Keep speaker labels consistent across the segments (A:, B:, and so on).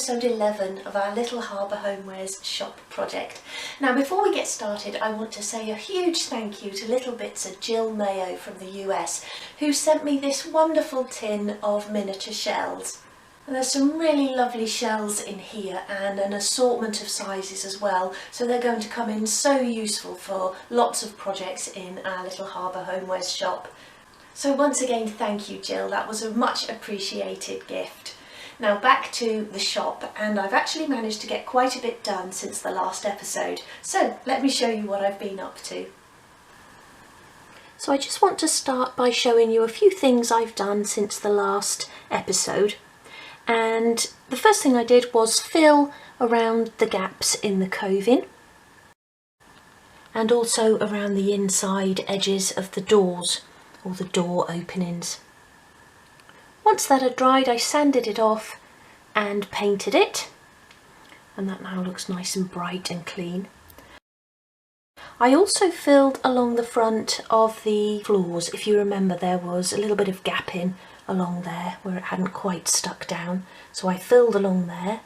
A: episode 11 of our Little Harbour Homewares shop project. Now before we get started, I want to say a huge thank you to Little Bits of Jill Mayo from the US, who sent me this wonderful tin of miniature shells. And there's some really lovely shells in here and an assortment of sizes as well, so they're going to come in so useful for lots of projects in our Little Harbour Homewares shop. So once again, thank you Jill, that was a much appreciated gift. Now back to the shop, and I've actually managed to get quite a bit done since the last episode, so let me show you what I've been up to. So I just want to start by showing you a few things I've done since the last episode, and the first thing I did was fill around the gaps in the coving and also around the inside edges of the doors or the door openings. Once that had dried, I sanded it off and painted it, and that now looks nice and bright and clean. I also filled along the front of the floors. If you remember, there was a little bit of gapping along there where it hadn't quite stuck down, so I filled along there,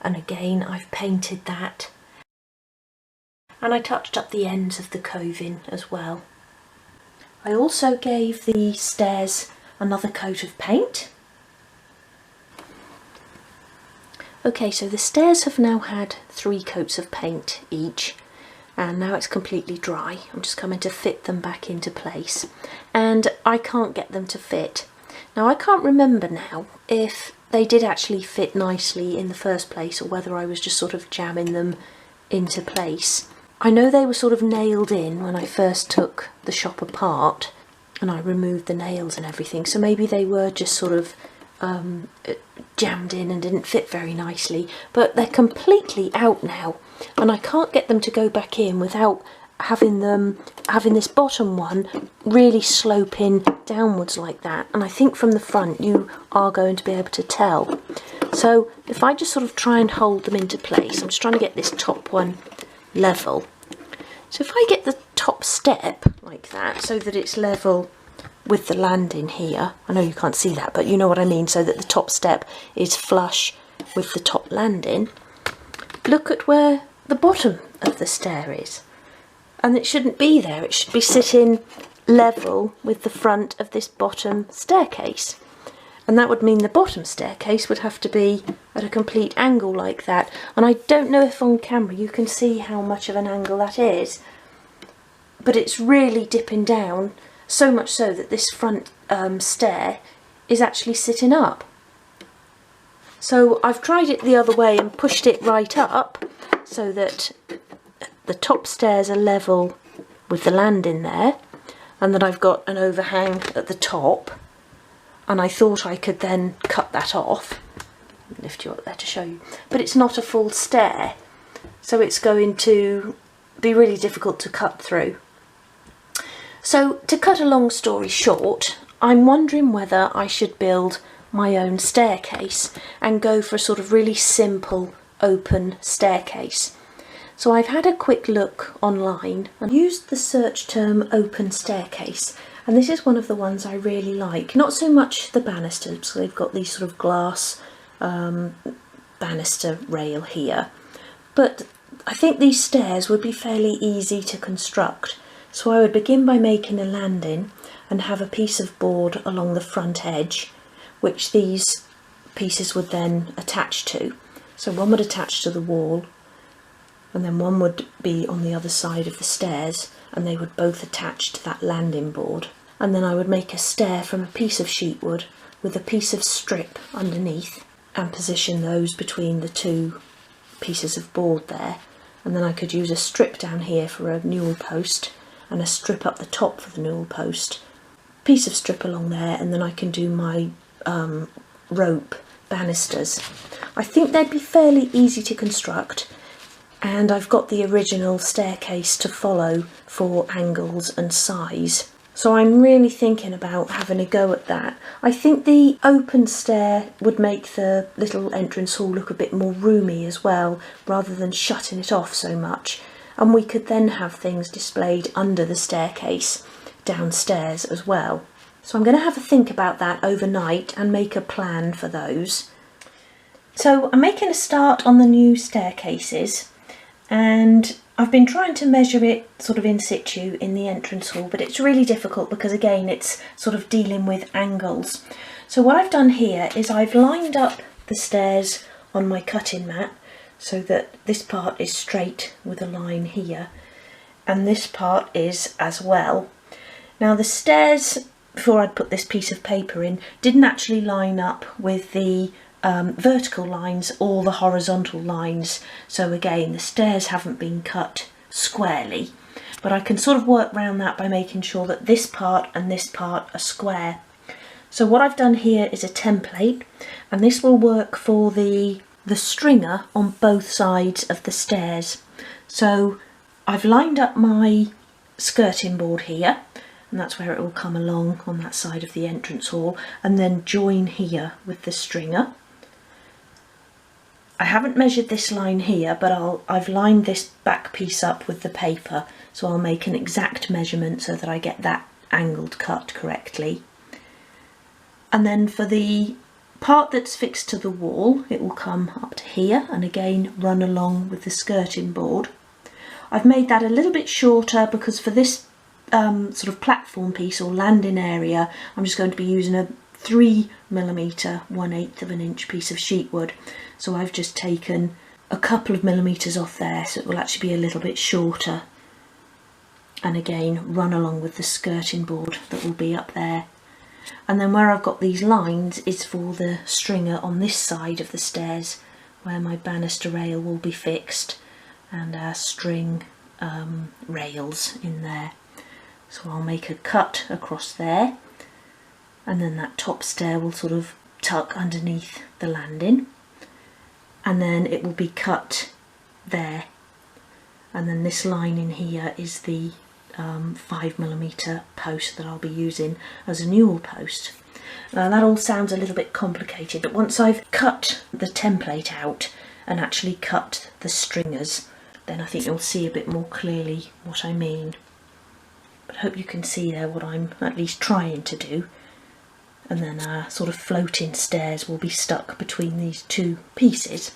A: and again I've painted that, and I touched up the ends of the coving as well. I also gave the stairs another coat of paint. Okay, so the stairs have now had 3 coats of paint each, and now it's completely dry. I'm just coming to fit them back into place, and I can't get them to fit. Now I can't remember now if they did actually fit nicely in the first place or whether I was just sort of jamming them into place. I know they were sort of nailed in when I first took the shop apart and I removed the nails and everything, so maybe they were just sort of jammed in and didn't fit very nicely, but they're completely out now and I can't get them to go back in without having this bottom one really sloping downwards like that, and I think from the front you are going to be able to tell. So if I just sort of try and hold them into place, I'm just trying to get this top one level. So if I get the top step like that so that it's level with the landing here, I know you can't see that, but you know what I mean, so that the top step is flush with the top landing, look at where the bottom of the stair is. And it shouldn't be there, it should be sitting level with the front of this bottom staircase. And that would mean the bottom staircase would have to be at a complete angle like that. And I don't know if on camera you can see how much of an angle that is, but it's really dipping down, so much so that this front stair is actually sitting up. So I've tried it the other way and pushed it right up so that the top stairs are level with the landing there, and that I've got an overhang at the top, and I thought I could then cut that off. Lift you up there to show you, but it's not a full stair, so it's going to be really difficult to cut through. So to cut a long story short, I'm wondering whether I should build my own staircase and go for a sort of really simple open staircase. So I've had a quick look online and used the search term open staircase, and this is one of the ones I really like. Not so much the banisters, so they've got these sort of glass banister rail here, but I think these stairs would be fairly easy to construct. So I would begin by making a landing and have a piece of board along the front edge, which these pieces would then attach to. So one would attach to the wall, and then one would be on the other side of the stairs, and they would both attach to that landing board. And then I would make a stair from a piece of sheet wood with a piece of strip underneath and position those between the 2 pieces of board there. And then I could use a strip down here for a newel post and a strip up the top for the newel post, piece of strip along there, and then I can do my rope banisters. I think they'd be fairly easy to construct, and I've got the original staircase to follow for angles and size. So I'm really thinking about having a go at that. I think the open stair would make the little entrance hall look a bit more roomy as well, rather than shutting it off so much. And we could then have things displayed under the staircase downstairs as well. So I'm going to have a think about that overnight and make a plan for those. So I'm making a start on the new staircases, and I've been trying to measure it sort of in situ in the entrance hall, but it's really difficult because again it's sort of dealing with angles. So what I've done here is I've lined up the stairs on my cutting mat so that this part is straight with a line here, and this part is as well. Now the stairs, before I'd put this piece of paper in, didn't actually line up with the vertical lines or the horizontal lines, so again the stairs haven't been cut squarely, but I can sort of work around that by making sure that this part and this part are square. So what I've done here is a template, and this will work for the stringer on both sides of the stairs. So I've lined up my skirting board here, and that's where it will come along on that side of the entrance hall, and then join here with the stringer. I haven't measured this line here, but I've lined this back piece up with the paper, so I'll make an exact measurement so that I get that angled cut correctly. And then for the part that's fixed to the wall, it will come up to here and again run along with the skirting board. I've made that a little bit shorter because for this sort of platform piece or landing area, I'm just going to be using a 3mm 1/8 of an inch piece of sheet wood. So I've just taken a couple of millimetres off there, so it will actually be a little bit shorter, and again run along with the skirting board that will be up there. And then where I've got these lines is for the stringer on this side of the stairs, where my banister rail will be fixed and our string rails in there. So I'll make a cut across there, and then that top stair will sort of tuck underneath the landing, and then it will be cut there, and then this line in here is the 5mm post that I'll be using as a newel post. Now that all sounds a little bit complicated, but once I've cut the template out and actually cut the stringers, then I think you'll see a bit more clearly what I mean. But I hope you can see there what I'm at least trying to do. And then our sort of floating stairs will be stuck between these two pieces.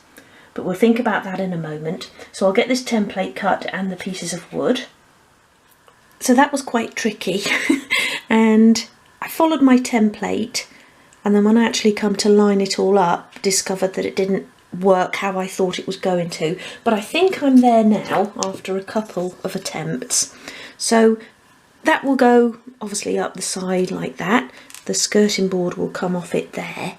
A: But we'll think about that in a moment. So I'll get this template cut and the pieces of wood. So that was quite tricky and I followed my template, and then when I actually come to line it all up, discovered that it didn't work how I thought it was going to. But I think I'm there now after a couple of attempts. So that will go obviously up the side like that. The skirting board will come off it there,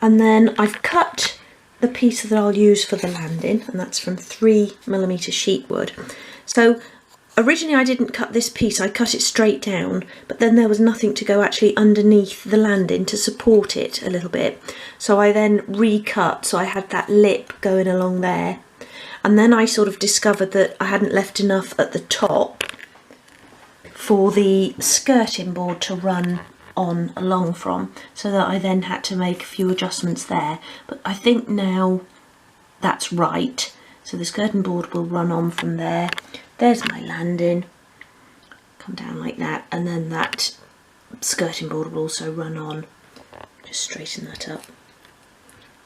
A: and then I've cut the piece that I'll use for the landing, and that's from 3mm sheet wood. So originally I didn't cut this piece, I cut it straight down, but then there was nothing to go actually underneath the landing to support it a little bit. So I then recut, so I had that lip going along there, and then I sort of discovered that I hadn't left enough at the top for the skirting board to run on along from, so that I then had to make a few adjustments there. But I think now that's right. So the skirting board will run on from there. There's my landing, come down like that, and then that skirting board will also run on. Just straighten that up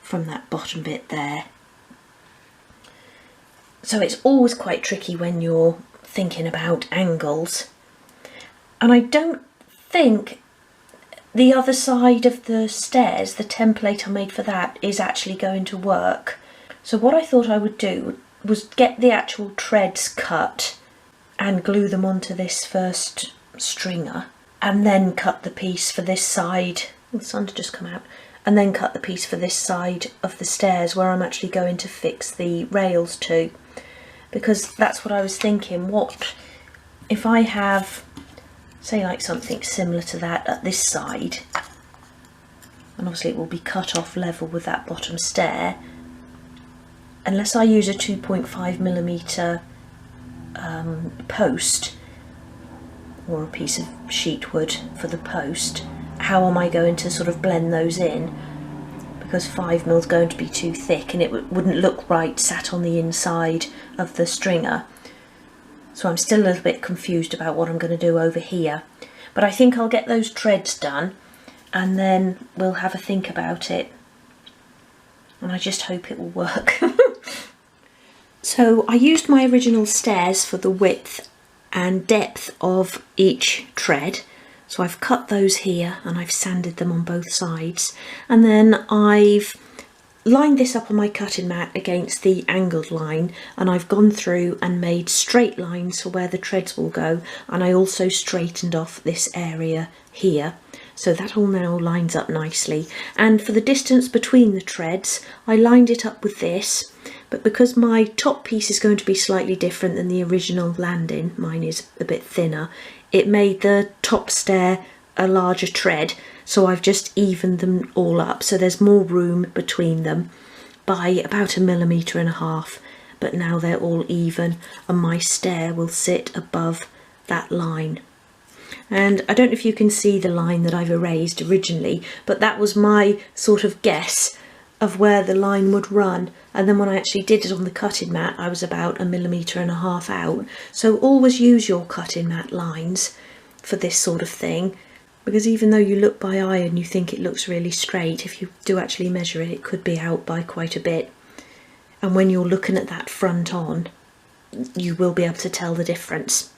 A: from that bottom bit there. So it's always quite tricky when you're thinking about angles, and I don't think the other side of the stairs, the template I made for that, is actually going to work. So what I thought I would do was get the actual treads cut and glue them onto this first stringer, and then cut the piece for this side. Oh, the sun's just come out. And then cut the piece for this side of the stairs where I'm actually going to fix the rails to. Because that's what I was thinking. What if I have, say, like something similar to that at this side, and obviously it will be cut off level with that bottom stair. Unless I use a 2.5mm post or a piece of sheet wood for the post, how am I going to sort of blend those in? Because 5mm is going to be too thick and it wouldn't look right sat on the inside of the stringer. So I'm still a little bit confused about what I'm going to do over here. But I think I'll get those treads done and then we'll have a think about it. and I just hope it will work. So I used my original stairs for the width and depth of each tread. So I've cut those here and I've sanded them on both sides, and then I've lined this up on my cutting mat against the angled line, and I've gone through and made straight lines for where the treads will go, and I also straightened off this area here, so that all now lines up nicely. And for the distance between the treads, I lined it up with this, but because my top piece is going to be slightly different than the original landing, mine is a bit thinner, it made the top stair a larger tread, so I've just evened them all up, so there's more room between them by about 1.5 millimeters, but now they're all even and my stair will sit above that line. And I don't know if you can see the line that I've erased originally, but that was my sort of guess of where the line would run, and then when I actually did it on the cutting mat I was about 1.5 millimeters out. So always use your cutting mat lines for this sort of thing, because even though you look by eye and you think it looks really straight, if you do actually measure it, it could be out by quite a bit. And when you're looking at that front on, you will be able to tell the difference.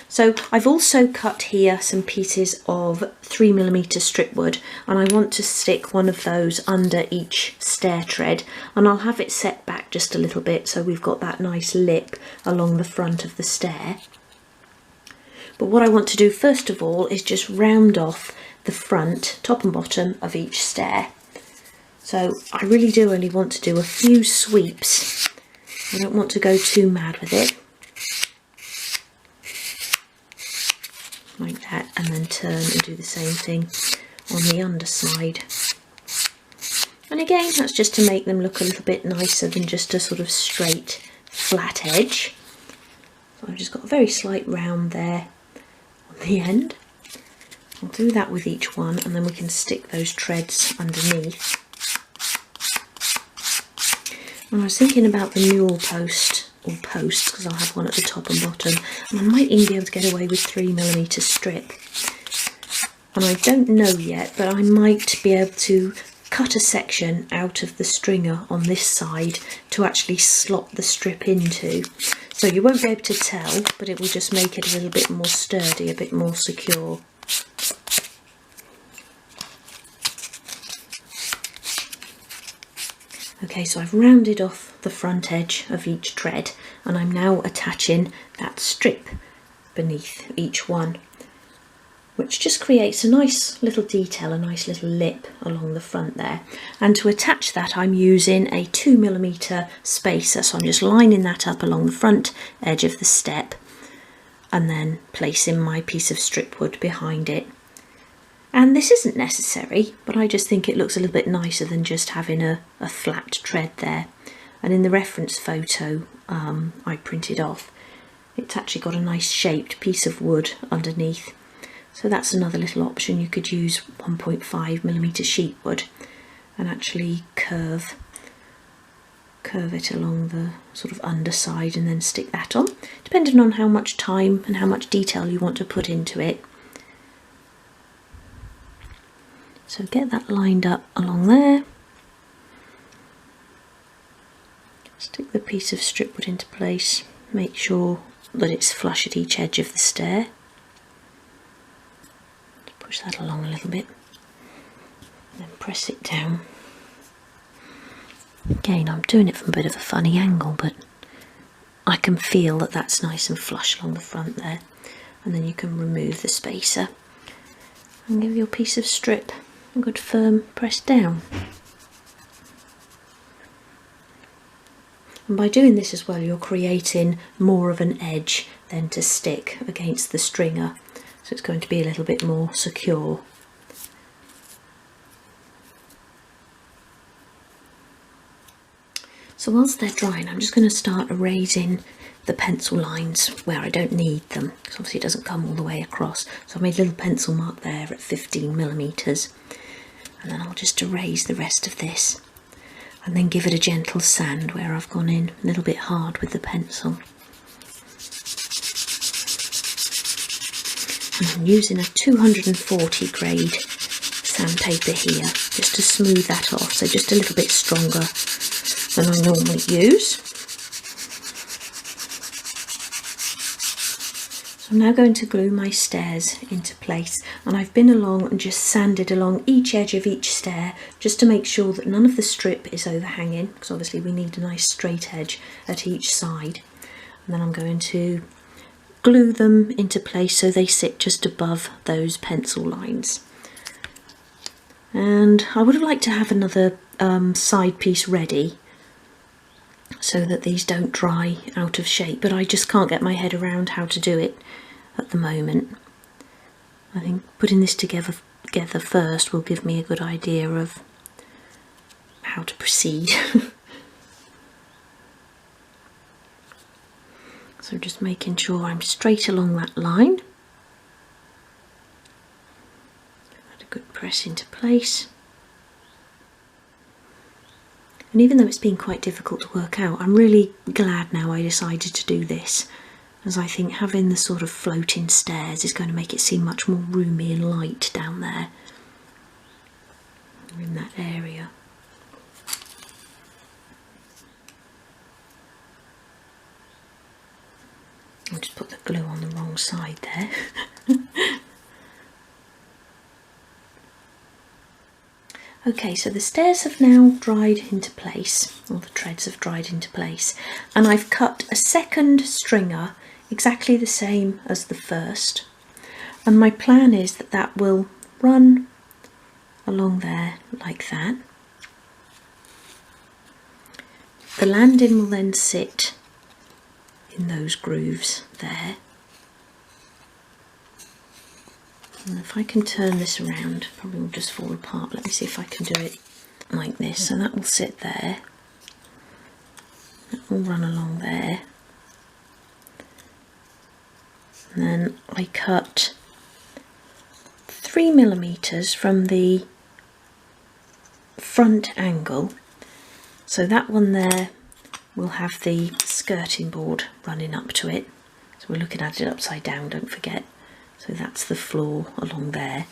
A: So I've also cut here some pieces of 3mm strip wood, and I want to stick one of those under each stair tread, and I'll have it set back just a little bit so we've got that nice lip along the front of the stair. But what I want to do first of all is just round off the front, top and bottom of each stair. So I really do only want to do a few sweeps. I don't want to go too mad with it. Like that, and then turn and do the same thing on the underside. And again, that's just to make them look a little bit nicer than just a sort of straight flat edge. So I've just got a very slight round there on the end. I'll do that with each one, and then we can stick those treads underneath. And I was thinking about the mule post, or posts, because I'll have one at the top and bottom, and I might even be able to get away with 3mm strip. And I don't know yet, but I might be able to cut a section out of the stringer on this side to actually slot the strip into. So you won't be able to tell, but it will just make it a little bit more sturdy, a bit more secure. Okay, so I've rounded off the front edge of each tread, and I'm now attaching that strip beneath each one, which just creates a nice little detail, a nice little lip along the front there. And to attach that, I'm using a 2mm spacer, so I'm just lining that up along the front edge of the step and then placing my piece of strip wood behind it. And this isn't necessary, but I just think it looks a little bit nicer than just having a flat tread there. And in the reference photo I printed off, it's actually got a nice shaped piece of wood underneath. So that's another little option. You could use 1.5mm sheet wood and actually curve it along the sort of underside and then stick that on, depending on how much time and how much detail you want to put into it. So get that lined up along there. Stick the piece of strip wood into place. Make sure that it's flush at each edge of the stair. Push that along a little bit. And then press it down. Again, I'm doing it from a bit of a funny angle, but I can feel that that's nice and flush along the front there. And then you can remove the spacer and give your piece of strip a good firm press down. And by doing this as well, you're creating more of an edge then to stick against the stringer, so it's going to be a little bit more secure. So whilst they're drying, I'm just going to start erasing the pencil lines where I don't need them, because obviously it doesn't come all the way across. So I made a little pencil mark there at 15mm, and then I'll just erase the rest of this and then give it a gentle sand where I've gone in a little bit hard with the pencil. And I'm using a 240 grade sandpaper here just to smooth that off, so just a little bit stronger than I normally use. So I'm now going to glue my stairs into place, and I've been along and just sanded along each edge of each stair just to make sure that none of the strip is overhanging, because obviously we need a nice straight edge at each side. And then I'm going to glue them into place so they sit just above those pencil lines. And I would have liked to have another side piece ready so that these don't dry out of shape, but I just can't get my head around how to do it at the moment. I think putting this together first will give me a good idea of how to proceed. So just making sure I'm straight along that line. Add a good press into place. And even though it's been quite difficult to work out, I'm really glad now I decided to do this, as I think having the sort of floating stairs is going to make it seem much more roomy and light down there in that area. I'll just put the glue on the wrong side there. Okay, so the stairs have now dried into place, or the treads have dried into place, and I've cut a second stringer exactly the same as the first, and my plan is that that will run along there like that. The landing will then sit in those grooves there. And if I can turn this around, probably will just fall apart. Let me see if I can do it like this. So that will sit there. That will run along there. And then I cut 3mm from the front angle. So that one there will have the skirting board running up to it. So we're looking at it upside down, don't forget. So that's the floor along there.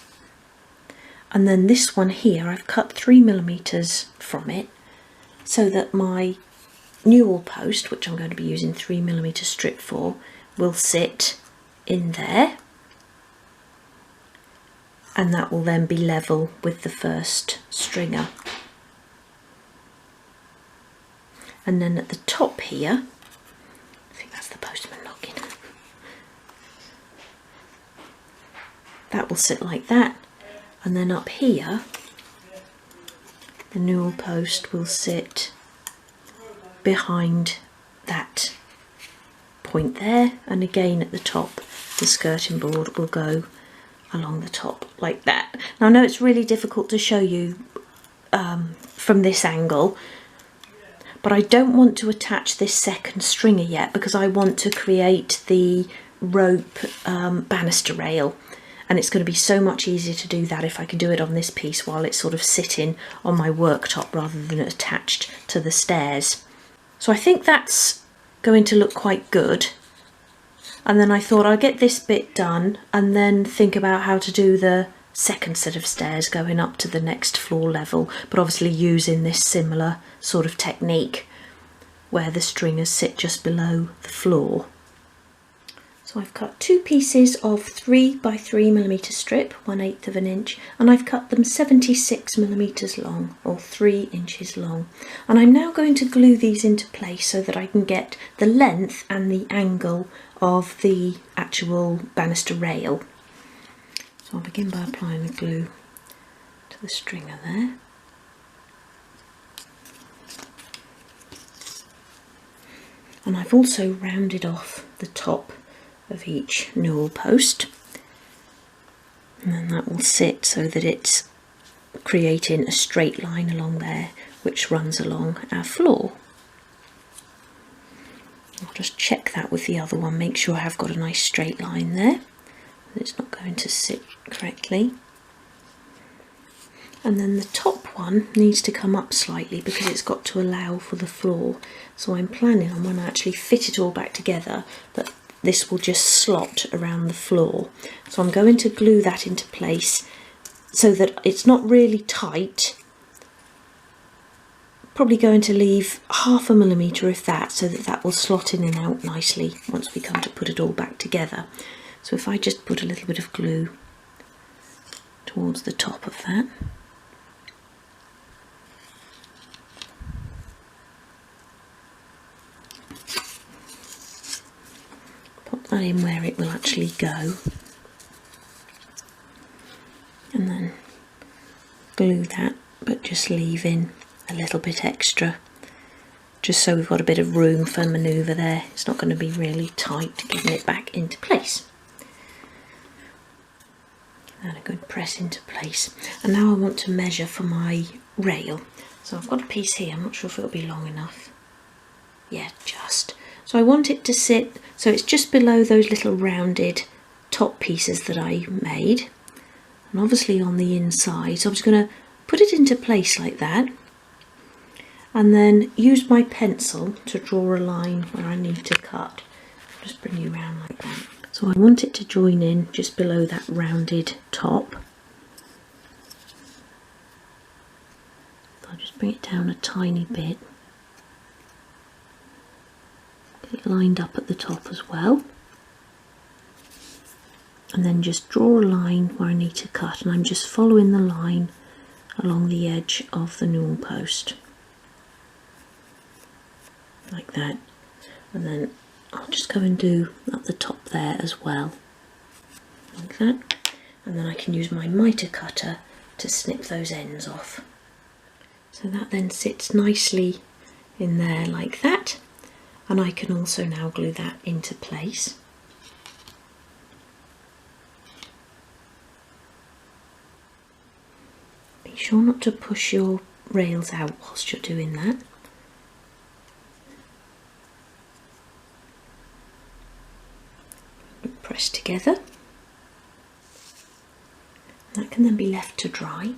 A: And then this one here, I've cut 3mm from it so that my newel post, which I'm going to be using 3mm strip for, will sit in there. And that will then be level with the first stringer. And then at the top here, I think that's the postman knocking. That will sit like that, and then up here the newel post will sit behind that point there, and again at the top the skirting board will go along the top like that. Now I know it's really difficult to show you from this angle, but I don't want to attach this second stringer yet because I want to create the rope banister rail. And it's going to be so much easier to do that if I can do it on this piece while it's sort of sitting on my worktop rather than attached to the stairs. So I think that's going to look quite good. And then I thought I'll get this bit done and then think about how to do the second set of stairs going up to the next floor level, but obviously using this similar sort of technique where the stringers sit just below the floor. So I've cut two pieces of 3x3mm strip, 1/8 of an inch, and I've cut them 76mm long, or 3 inches long. And I'm now going to glue these into place so that I can get the length and the angle of the actual banister rail. So I'll begin by applying the glue to the stringer there. And I've also rounded off the top of each newel post, and then that will sit so that it's creating a straight line along there which runs along our floor. I'll just check that with the other one, make sure I have got a nice straight line there, it's not going to sit correctly. And then the top one needs to come up slightly because it's got to allow for the floor. So I'm planning on, when I actually fit it all back together, that this will just slot around the floor. So I'm going to glue that into place so that it's not really tight. Probably going to leave 0.5 millimetre if that, so that that will slot in and out nicely once we come to put it all back together. So if I just put a little bit of glue towards the top of that. Pop that in where it will actually go. And then glue that, but just leave in a little bit extra, just so we've got a bit of room for manoeuvre there. It's not going to be really tight getting it back into place. And a good press into place. And now I want to measure for my rail. So I've got a piece here, I'm not sure if it'll be long enough. Yeah, just. So I want it to sit, so it's just below those little rounded top pieces that I made. And obviously on the inside, so I'm just going to put it into place like that. And then use my pencil to draw a line where I need to cut. Just bring you around like that. So I want it to join in just below that rounded top. So I'll just bring it down a tiny bit. Get it lined up at the top as well. And then just draw a line where I need to cut, and I'm just following the line along the edge of the newel post. Like that, and then I'll just go and do at the top there as well, like that, and then I can use my mitre cutter to snip those ends off. So that then sits nicely in there like that, and I can also now glue that into place. Be sure not to push your rails out whilst you're doing that. Press together. That can then be left to dry.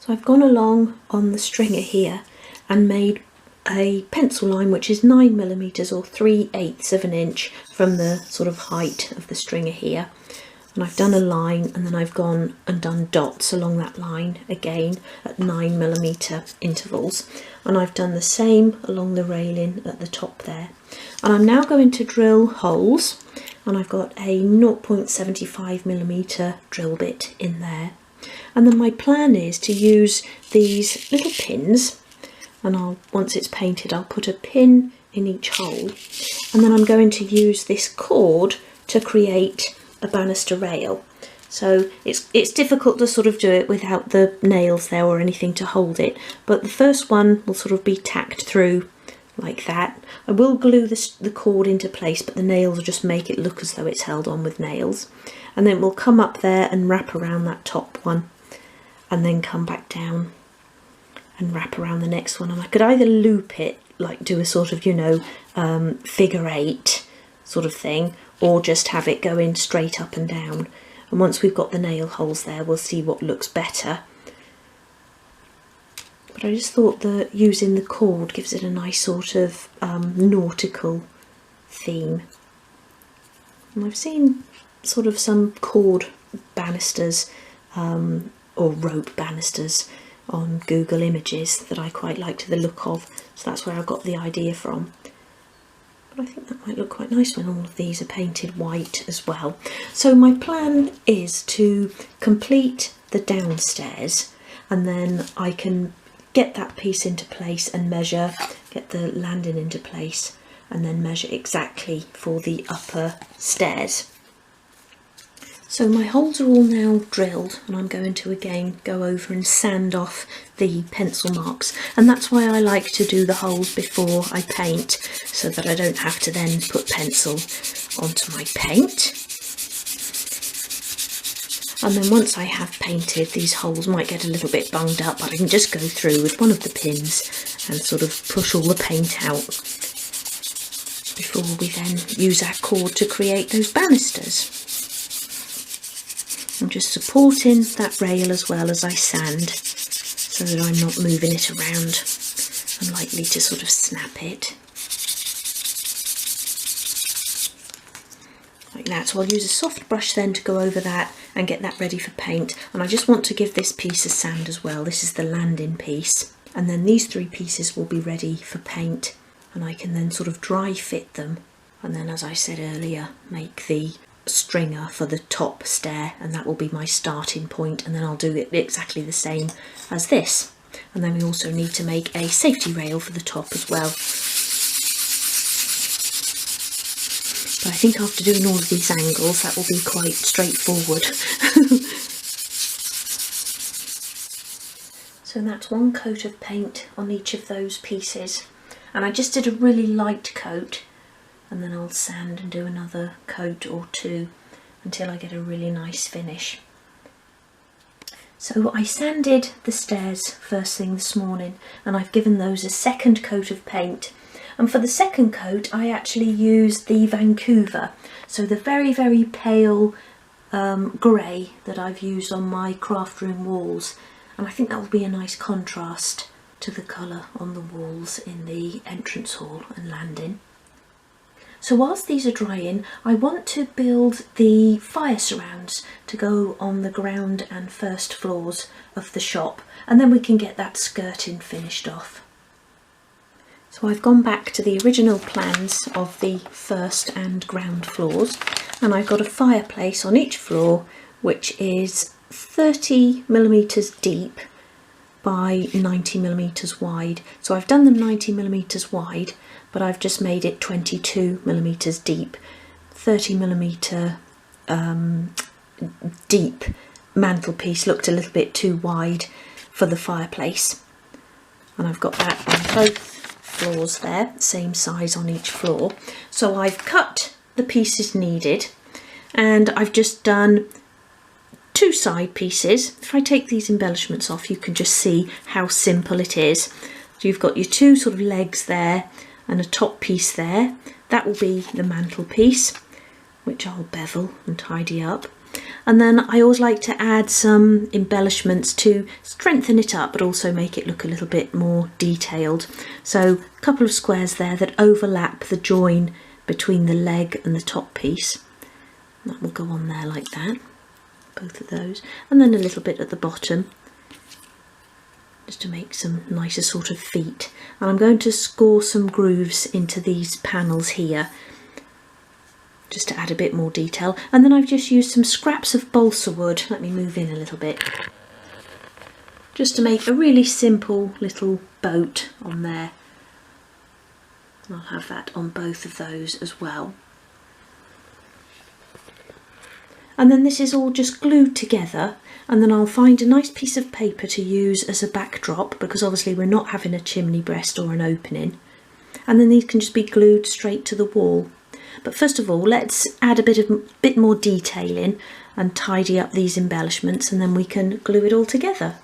A: So I've gone along on the stringer here and made a pencil line which is 9 millimeters or 3/8 of an inch from the sort of height of the stringer here. And I've done a line, and then I've gone and done dots along that line again at 9 millimeter intervals, and I've done the same along the railing at the top there. And I'm now going to drill holes, and I've got a 0.75 millimeter drill bit in there. And then my plan is to use these little pins, and once it's painted I'll put a pin in each hole, and then I'm going to use this cord to create a banister rail. So it's difficult to sort of do it without the nails there or anything to hold it, but the first one will sort of be tacked through like that. I will glue the cord into place, but the nails will just make it look as though it's held on with nails, and then we'll come up there and wrap around that top one, and then come back down and wrap around the next one. And I could either loop it, like do a sort of, you know, figure 8 sort of thing, or just have it going straight up and down. And once we've got the nail holes there, we'll see what looks better. But I just thought that using the cord gives it a nice sort of nautical theme. And I've seen sort of some cord banisters or rope banisters on Google Images that I quite liked the look of, so that's where I got the idea from. But I think that might look quite nice when all of these are painted white as well. So my plan is to complete the downstairs, and then I can get that piece into place and measure, get the landing into place, and then measure exactly for the upper stairs. So my holes are all now drilled, and I'm going to again go over and sand off the pencil marks, and that's why I like to do the holes before I paint, so that I don't have to then put pencil onto my paint. And then once I have painted, these holes might get a little bit bunged up, but I can just go through with one of the pins and sort of push all the paint out before we then use our cord to create those banisters. I'm just supporting that rail as well as I sand, so that I'm not moving it around and likely to sort of snap it. Like that. So I'll use a soft brush then to go over that and get that ready for paint. And I just want to give this piece a sand as well. This is the landing piece. And then these 3 pieces will be ready for paint, and I can then sort of dry fit them. And then, as I said earlier, make the stringer for the top stair, and that will be my starting point. And then I'll do it exactly the same as this. And then we also need to make a safety rail for the top as well. But I think after doing all of these angles, that will be quite straightforward. So that's 1 coat of paint on each of those pieces. And I just did a really light coat, and then I'll sand and do another coat or 2 until I get a really nice finish. So I sanded the stairs first thing this morning, and I've given those a 2nd coat of paint. And for the 2nd coat I actually used the Vancouver, so the very, very pale grey that I've used on my craft room walls. And I think that will be a nice contrast to the colour on the walls in the entrance hall and landing. So whilst these are drying, I want to build the fire surrounds to go on the ground and 1st floors of the shop, and then we can get that skirting finished off. So I've gone back to the original plans of the 1st and ground floors, and I've got a fireplace on each floor which is 30mm deep by 90mm wide. So I've done them 90mm wide, but I've just made it 22mm deep. 30mm deep mantelpiece looked a little bit too wide for the fireplace, and I've got that on both floors there, same size on each floor. So I've cut the pieces needed, and I've just done 2 side pieces. If I take these embellishments off, you can just see how simple it is. So you've got your 2 sort of legs there and a top piece there. That will be the mantelpiece, which I'll bevel and tidy up. And then I always like to add some embellishments to strengthen it up, but also make it look a little bit more detailed. So a couple of squares there that overlap the join between the leg and the top piece. That will go on there like that. Both of those, and then a little bit at the bottom just to make some nicer sort of feet. And I'm going to score some grooves into these panels here just to add a bit more detail. And then I've just used some scraps of balsa wood, let me move in a little bit, just to make a really simple little boat on there. And I'll have that on both of those as well. And then this is all just glued together, and then I'll find a nice piece of paper to use as a backdrop, because obviously we're not having a chimney breast or an opening. And then these can just be glued straight to the wall. But first of all, let's add a bit more detail in and tidy up these embellishments, and then we can glue it all together.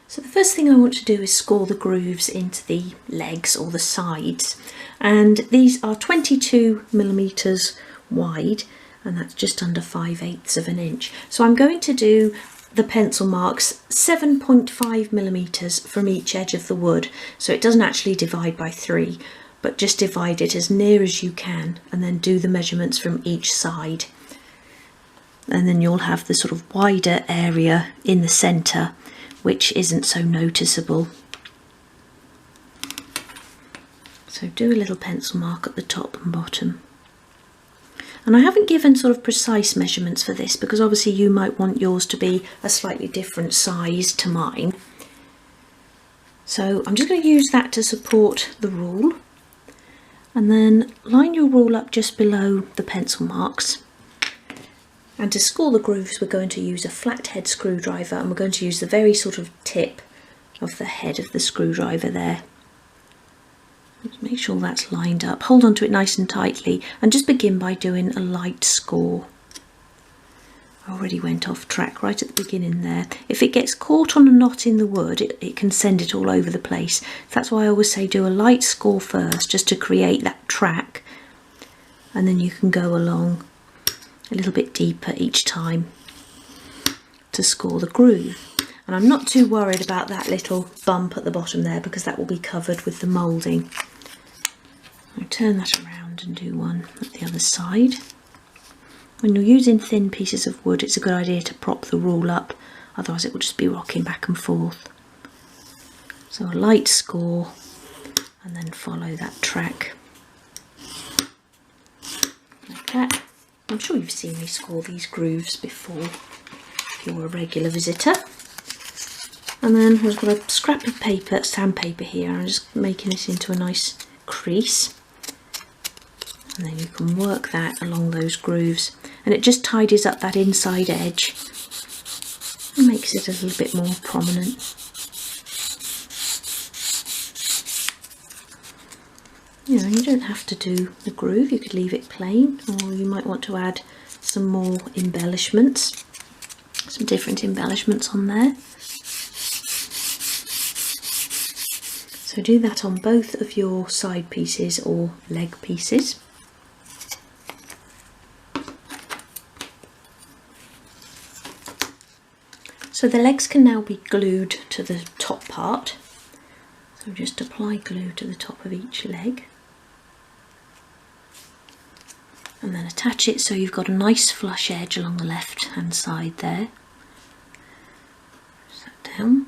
A: So the first thing I want to do is score the grooves into the legs or the sides, and these are 22mm wide, and that's just under 5/8 of an inch. So I'm going to do the pencil marks 7.5mm from each edge of the wood, so it doesn't actually divide by 3, but just divide it as near as you can, and then do the measurements from each side. And then you'll have the sort of wider area in the centre, which isn't so noticeable. So do a little pencil mark at the top and bottom. And I haven't given sort of precise measurements for this, because obviously you might want yours to be a slightly different size to mine. So I'm just going to use that to support the rule, and then line your rule up just below the pencil marks. And to score the grooves, we're going to use a flathead screwdriver, and we're going to use the very sort of tip of the head of the screwdriver there. Just make sure that's lined up. Hold on to it nice and tightly, and just begin by doing a light score. I already went off track right at the beginning there. If it gets caught on a knot in the wood, it can send it all over the place. That's why I always say do a light score first, just to create that track, and then you can go along a little bit deeper each time to score the groove. And I'm not too worried about that little bump at the bottom there, because that will be covered with the moulding. I'll turn that around and do one at the other side. When you're using thin pieces of wood, it's a good idea to prop the rule up, otherwise it will just be rocking back and forth. So a light score, and then follow that track like that. I'm sure you've seen me score these grooves before if you're a regular visitor. And then I've got a scrap of paper, sandpaper here. I'm just making it into a nice crease. And then you can work that along those grooves. And it just tidies up that inside edge and makes it a little bit more prominent. You know, you don't have to do the groove, you could leave it plain, or you might want to add some more embellishments, some different embellishments on there. So do that on both of your side pieces or leg pieces. So the legs can now be glued to the top part. So just apply glue to the top of each leg. And then attach it so you've got a nice flush edge along the left hand side there. Press that down.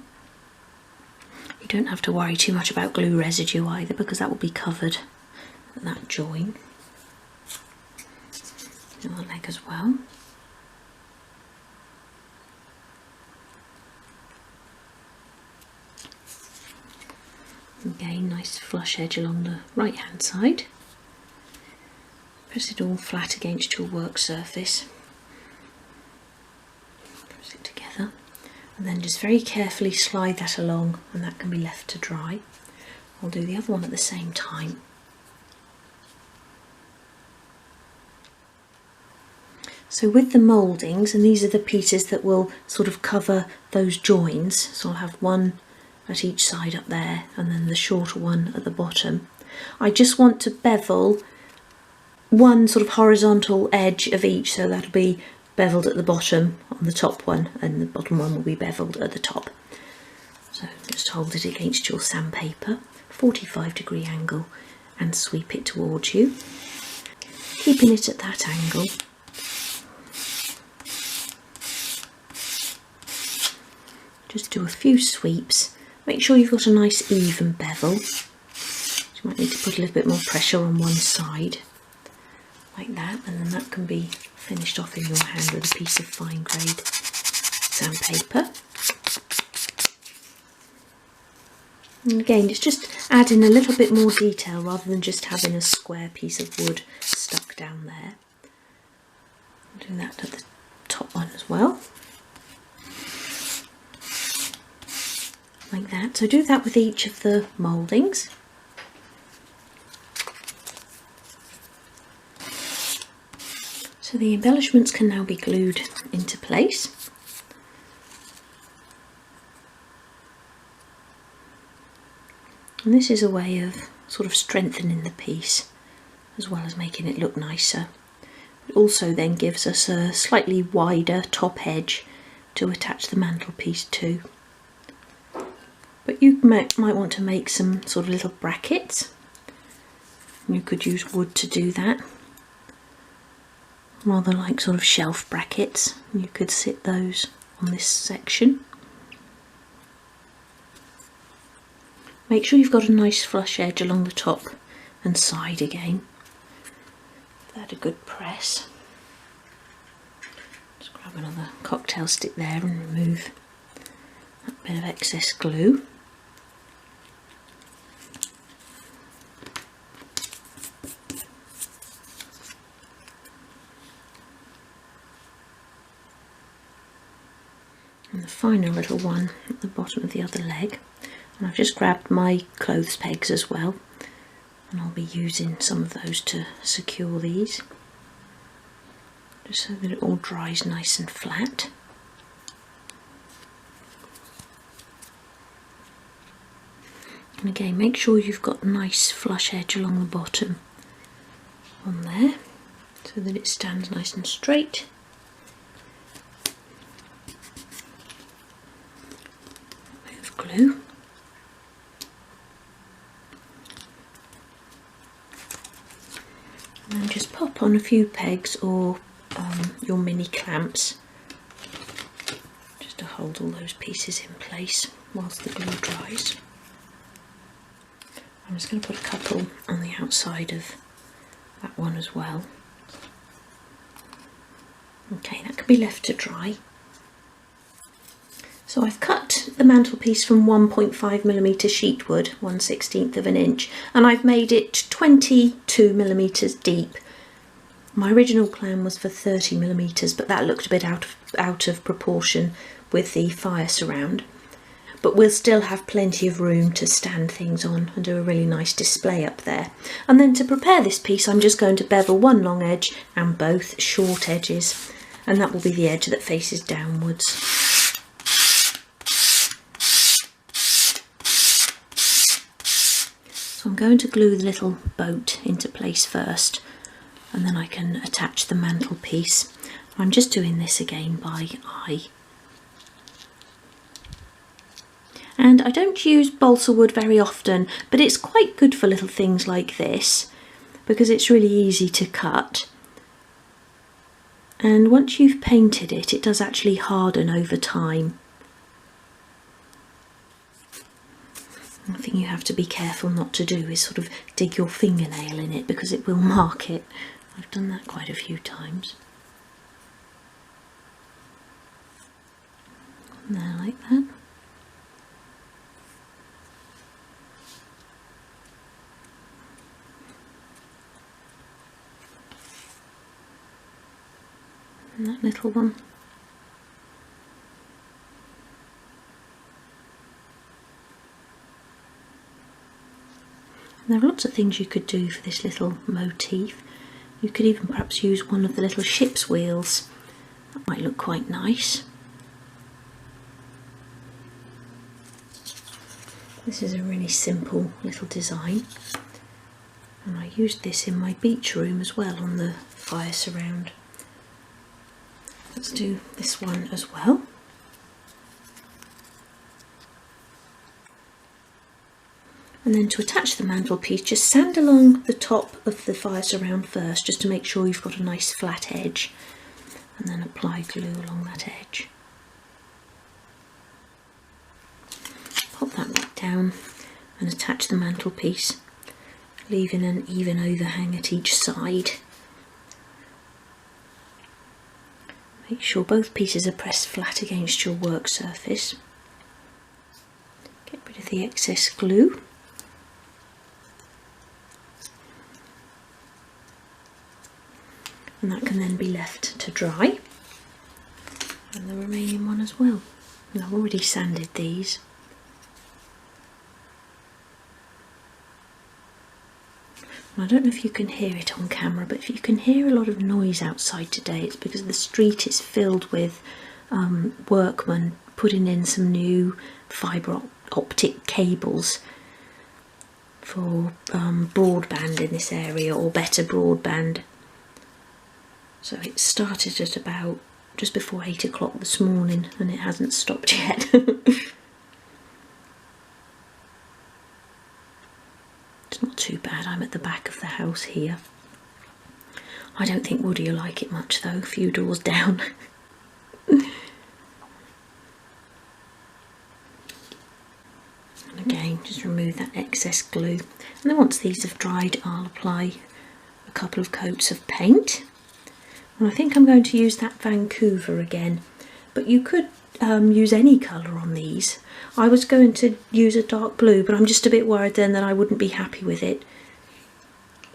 A: You don't have to worry too much about glue residue either, because that will be covered at that join. The other leg as well. Again, nice flush edge along the right hand side. Press it all flat against your work surface. Press it together. And then just very carefully slide that along, and that can be left to dry. I'll do the other one at the same time. So with the mouldings, and these are the pieces that will sort of cover those joins, so I'll have one at each side up there and then the shorter one at the bottom. I just want to bevel one sort of horizontal edge of each, so that'll be beveled at the bottom on the top one, and the bottom one will be beveled at the top. So just hold it against your sandpaper, 45-degree angle, and sweep it towards you, keeping it at that angle. Just do a few sweeps. Make sure you've got a nice even bevel. You might need to put a little bit more pressure on one side, like that, and then that can be finished off in your hand with a piece of fine grade sandpaper. And again, it's just adding a little bit more detail rather than just having a square piece of wood stuck down there. I'll do that at the top one as well. Like that. So do that with each of the mouldings. So the embellishments can now be glued into place. And this is a way of sort of strengthening the piece as well as making it look nicer. It also then gives us a slightly wider top edge to attach the mantelpiece to. But you might want to make some sort of little brackets. You could use wood to do that, rather like sort of shelf brackets. You could sit those on this section. Make sure you've got a nice flush edge along the top and side again. Give that a good press. Just grab another cocktail stick there and remove that bit of excess glue. And the final little one at the bottom of the other leg. And I've just grabbed my clothes pegs as well, and I'll be using some of those to secure these, just so that it all dries nice and flat. And again, make sure you've got a nice flush edge along the bottom on there, so that it stands nice and straight. Glue. And then just pop on a few pegs or your mini clamps, just to hold all those pieces in place whilst the glue dries. I'm just going to put a couple on the outside of that one as well. Okay, that can be left to dry. So I've cut the mantelpiece from 1.5mm sheetwood, 1/16 of an inch, and I've made it 22mm deep. My original plan was for 30mm, but that looked a bit out of proportion with the fire surround. But we'll still have plenty of room to stand things on and do a really nice display up there. And then to prepare this piece, I'm just going to bevel one long edge and both short edges, and that will be the edge that faces downwards. So I'm going to glue the little boat into place first, and then I can attach the mantelpiece. I'm just doing this again by eye. And I don't use balsa wood very often, but it's quite good for little things like this because it's really easy to cut. And once you've painted it, it does actually harden over time. One thing you have to be careful not to do is sort of dig your fingernail in it because it will mark it. I've done that quite a few times. There, like that. And that little one. And there are lots of things you could do for this little motif. You could even perhaps use one of the little ship's wheels. That might look quite nice. This is a really simple little design, and I used this in my beach room as well on the fire surround. Let's do this one as well. And then to attach the mantelpiece, just sand along the top of the fire surround first, just to make sure you've got a nice flat edge, and then apply glue along that edge. Pop that back down and attach the mantelpiece, leaving an even overhang at each side. Make sure both pieces are pressed flat against your work surface. Get rid of the excess glue. And that can then be left to dry. And the remaining one as well. And I've already sanded these. And I don't know if you can hear it on camera, but if you can hear a lot of noise outside today, it's because the street is filled with workmen putting in some new fibre optic cables for broadband in this area, or better broadband. So it started at about just before 8 o'clock this morning, and it hasn't stopped yet. It's not too bad. I'm at the back of the house here. I don't think Woody will like it much though, a few doors down. And again, just remove that excess glue. And then once these have dried, I'll apply a couple of coats of paint. And I think I'm going to use that Vancouver again, but you could use any colour on these. I was going to use a dark blue, but I'm just a bit worried then that I wouldn't be happy with it,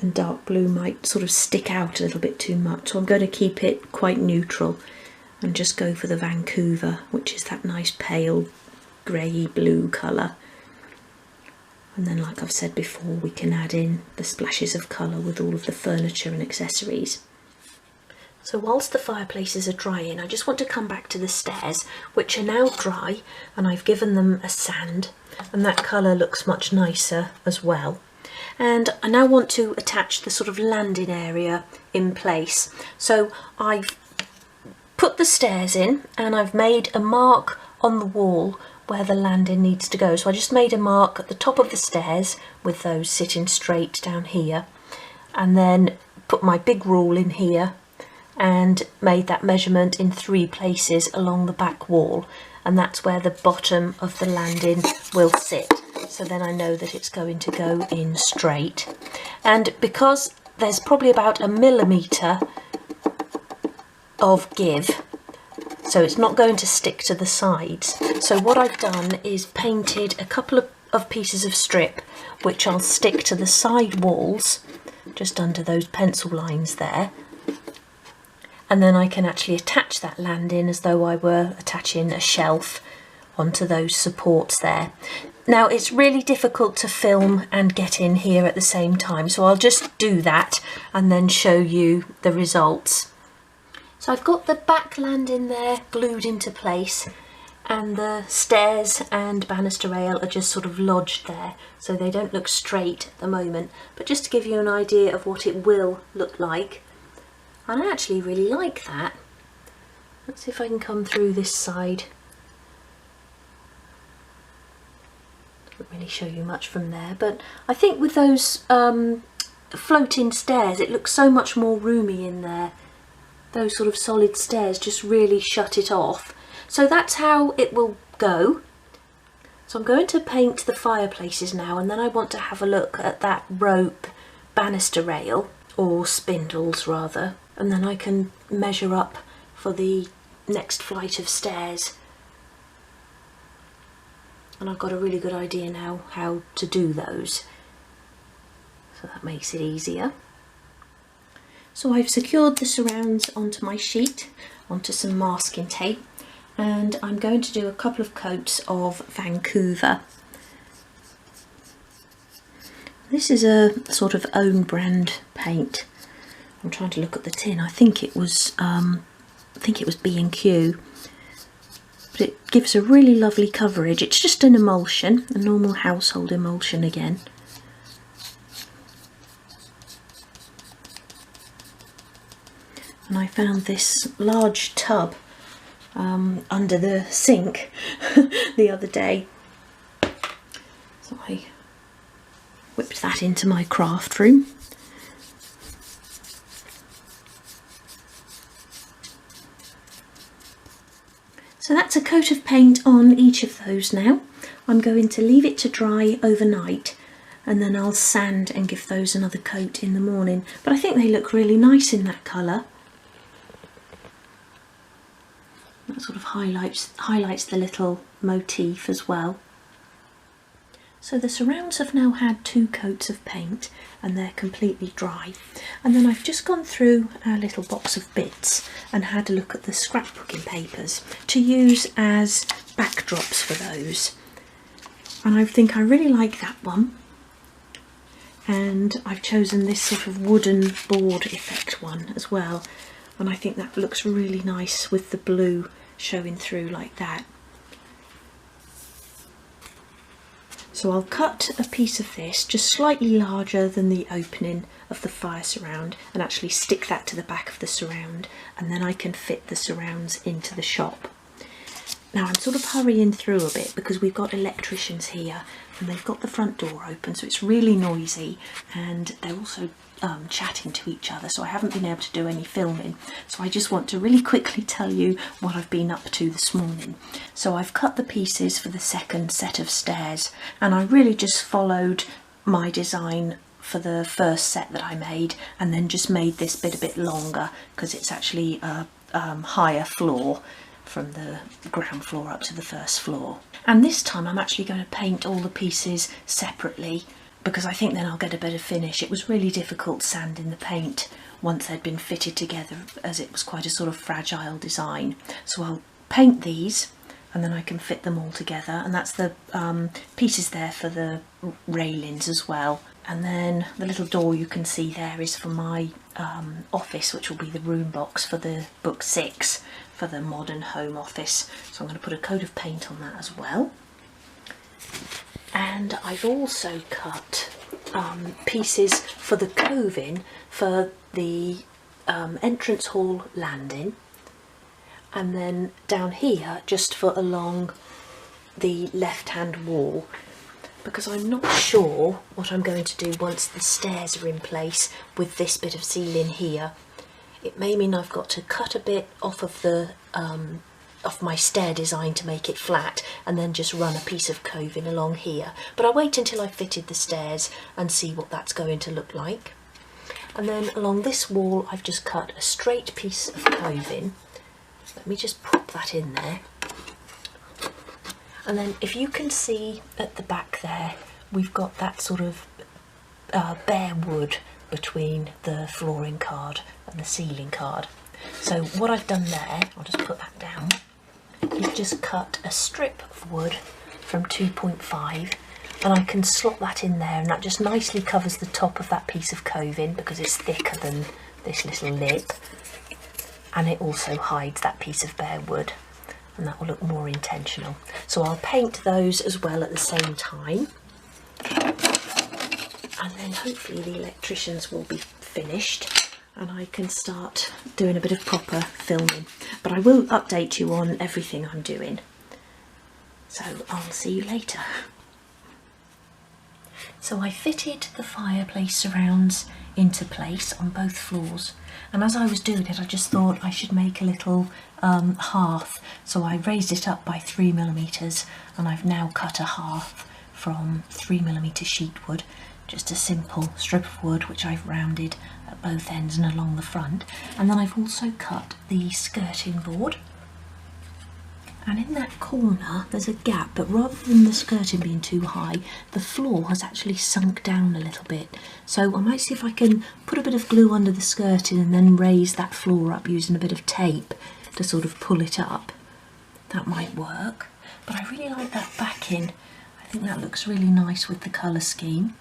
A: and dark blue might sort of stick out a little bit too much, so I'm going to keep it quite neutral and just go for the Vancouver, which is that nice pale grey blue colour. And then, like I've said before, we can add in the splashes of colour with all of the furniture and accessories. So whilst the fireplaces are drying, I just want to come back to the stairs, which are now dry, and I've given them a sand, and that colour looks much nicer as well. And I now want to attach the sort of landing area in place. So I've put the stairs in, and I've made a mark on the wall where the landing needs to go. So I just made a mark at the top of the stairs with those sitting straight down here, and then put my big rule in here and made that measurement in 3 places along the back wall, and that's where the bottom of the landing will sit. So then I know that it's going to go in straight. And because there's probably about 1 millimetre of give, so it's not going to stick to the sides. So what I've done is painted a couple of pieces of strip which I'll stick to the side walls just under those pencil lines there, and then I can actually attach that landing as though I were attaching a shelf onto those supports there. Now it's really difficult to film and get in here at the same time, so I'll just do that and then show you the results. So I've got the back landing there glued into place, and the stairs and banister rail are just sort of lodged there, so they don't look straight at the moment, but just to give you an idea of what it will look like. And I actually really like that. Let's see if I can come through this side. Doesn't really show you much from there, but I think with those floating stairs it looks so much more roomy in there. Those sort of solid stairs just really shut it off. So that's how it will go. So I'm going to paint the fireplaces now, and then I want to have a look at that rope banister rail, or spindles rather, and then I can measure up for the next flight of stairs. And I've got a really good idea now how to do those, so that makes it easier. So I've secured the surrounds onto my sheet, onto some masking tape, and I'm going to do a couple of coats of Vancouver. This is a sort of own brand paint. I'm trying to look at the tin. I think it was B&Q, but it gives a really lovely coverage. It's just an emulsion, a normal household emulsion again. And I found this large tub under the sink the other day, so I whipped that into my craft room. So that's a coat of paint on each of those now. I'm going to leave it to dry overnight, and then I'll sand and give those another coat in the morning. But I think they look really nice in that colour. That sort of highlights the little motif as well. So the surrounds have now had 2 coats of paint, and they're completely dry. And then I've just gone through our little box of bits and had a look at the scrapbooking papers to use as backdrops for those. And I think I really like that one. And I've chosen this sort of wooden board effect one as well. And I think that looks really nice with the blue showing through like that. So I'll cut a piece of this just slightly larger than the opening of the fire surround and actually stick that to the back of the surround, and then I can fit the surrounds into the shop. Now I'm sort of hurrying through a bit because we've got electricians here and they've got the front door open, so it's really noisy, and they're also chatting to each other, so I haven't been able to do any filming. So I just want to really quickly tell you what I've been up to this morning. So I've cut the pieces for the second set of stairs, and I really just followed my design for the first set that I made, and then just made this bit a bit longer because it's actually a higher floor from the ground floor up to the first floor. And this time I'm actually going to paint all the pieces separately, because I think then I'll get a better finish. It was really difficult sanding the paint once they'd been fitted together, as it was quite a sort of fragile design. So I'll paint these and then I can fit them all together, and that's the pieces there for the railings as well. And then the little door you can see there is for my office, which will be the room box for the book 6 for the modern home office. So I'm going to put a coat of paint on that as well. And I've also cut pieces for the coving for the entrance hall landing, and then down here just for along the left hand wall, because I'm not sure what I'm going to do once the stairs are in place with this bit of ceiling here. It may mean I've got to cut a bit off of the off my stair design to make it flat, and then just run a piece of coving along here. But I'll wait until I've fitted the stairs and see what that's going to look like. And then along this wall I've just cut a straight piece of coving. Let me just pop that in there. And then if you can see at the back there, we've got that sort of bare wood between the flooring card and the ceiling card. So what I've done there, I'll just put that down, is just cut a strip of wood from 2.5, and I can slot that in there, and that just nicely covers the top of that piece of coving because it's thicker than this little lip, and it also hides that piece of bare wood, and that will look more intentional. So I'll paint those as well at the same time, and then hopefully the electricians will be finished and I can start doing a bit of proper filming. But I will update you on everything I'm doing. So I'll see you later. So I fitted the fireplace surrounds into place on both floors, and as I was doing it I just thought I should make a little hearth. So I raised it up by 3mm, and I've now cut a hearth from 3mm sheet wood. Just a simple strip of wood which I've rounded at both ends and along the front, and then I've also cut the skirting board, and in that corner there's a gap, but rather than the skirting being too high, the floor has actually sunk down a little bit. So I might see if I can put a bit of glue under the skirting and then raise that floor up using a bit of tape to sort of pull it up. That might work, but I really like that backing. I think that looks really nice with the colour scheme.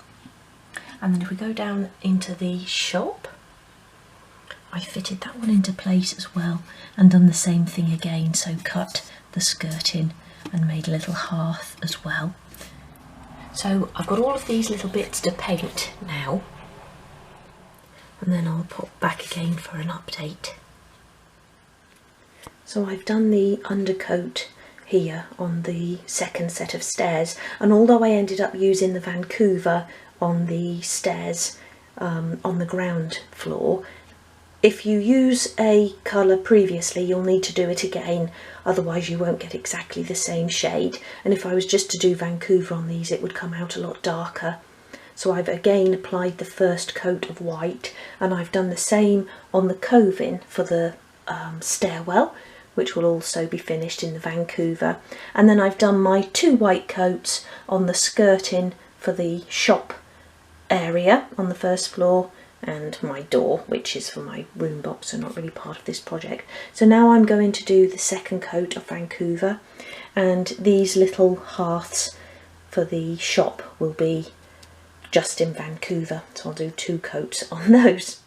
A: And then if we go down into the shop, I fitted that one into place as well and done the same thing again, so cut the skirting and made a little hearth as well. So I've got all of these little bits to paint now, and then I'll pop back again for an update. So I've done the undercoat here on the second set of stairs, and although I ended up using the Vancouver on the stairs on the ground floor, if you use a colour previously you'll need to do it again, otherwise you won't get exactly the same shade, and if I was just to do Vancouver on these it would come out a lot darker. So I've again applied the first coat of white, and I've done the same on the coving for the stairwell, which will also be finished in the Vancouver, and then I've done my 2 white coats on the skirting for the shop area on the first floor, and my door, which is for my room box, so not really part of this project. So now I'm going to do the second coat of Vancouver, and these little hearths for the shop will be just in Vancouver, so I'll do 2 coats on those.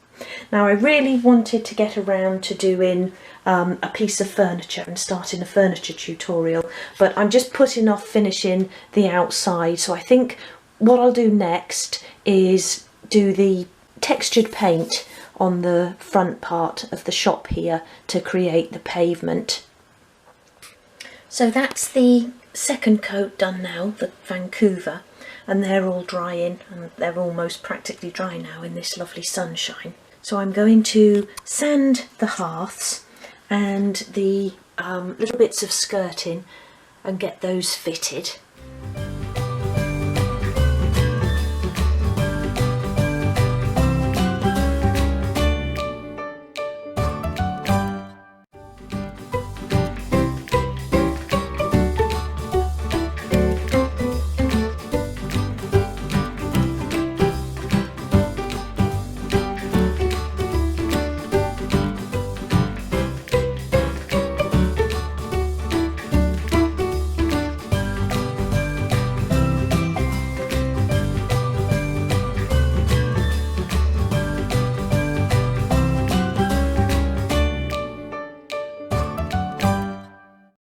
A: Now I really wanted to get around to doing a piece of furniture and starting a furniture tutorial, but I'm just putting off finishing the outside. So I think what I'll do next is do the textured paint on the front part of the shop here to create the pavement. So that's the second coat done now, the Vancouver, and they're all drying, and they're almost practically dry now in this lovely sunshine. So I'm going to sand the hearths and the little bits of skirting and get those fitted.